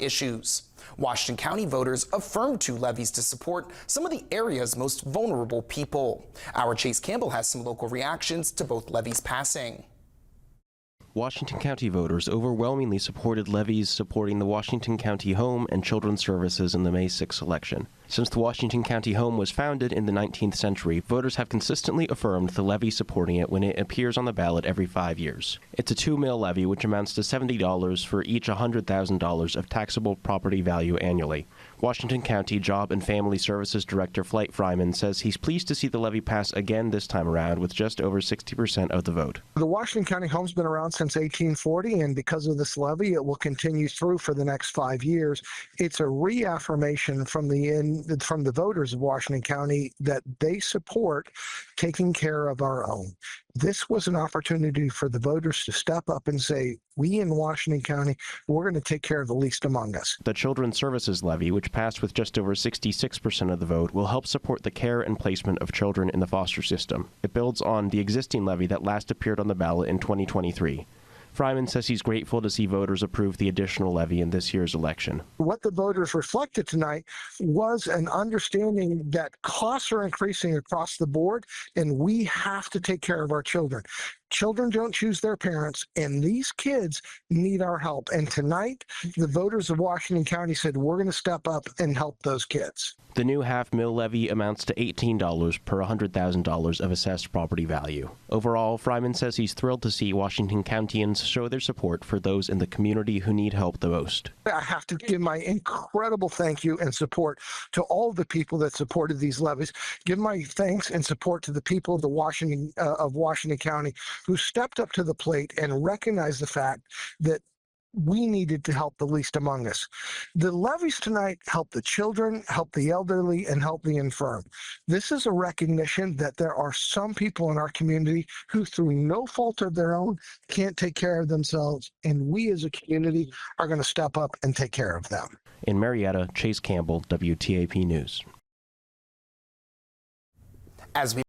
issues. Washington County voters affirmed 2 levies to support some of the area's most vulnerable people. Our Chase Campbell has some local reactions to both levies passing. Washington County voters overwhelmingly supported levies supporting the Washington County Home and Children's Services in the May 6 election. Since the Washington County Home was founded in the 19th century, voters have consistently affirmed the levy supporting it when it appears on the ballot every 5 years. It's a $2 levy, which amounts to $70 for each $100,000 of taxable property value annually. Washington County Job and Family Services Director Flight Fryman says he's pleased to see the levy pass again this time around with just over 60% of the vote. The Washington County Home's been around since 1840, and because of this levy, it will continue through for the next 5 years. It's a reaffirmation from the voters of Washington County that they support taking care of our own. This was an opportunity for the voters to step up and say, we in Washington County, we're going to take care of the least among us. The Children's Services levy, which passed with just over 66% of the vote, will help support the care and placement of children in the foster system. It builds on the existing levy that last appeared on the ballot in 2023. Fryman says he's grateful to see voters approve the additional levy in this year's election. What the voters reflected tonight was an understanding that costs are increasing across the board, and we have to take care of our children. Children don't choose their parents, and these kids need our help. And tonight, the voters of Washington County said, we're going to step up and help those kids. The new $5 levy amounts to $18 per $100,000 of assessed property value. Overall, Fryman says he's thrilled to see Washington Countyans show their support for those in the community who need help the most. I have to give my incredible thank you and support to all the people that supported these levies. Give my thanks and support to the people of Washington County who stepped up to the plate and recognized the fact that we needed to help the least among us. The levies tonight help the children, help the elderly, and help the infirm. This is a recognition that there are some people in our community who, through no fault of their own, can't take care of themselves, and we as a community are going to step up and take care of them. In Marietta, Chase Campbell, WTAP News. As we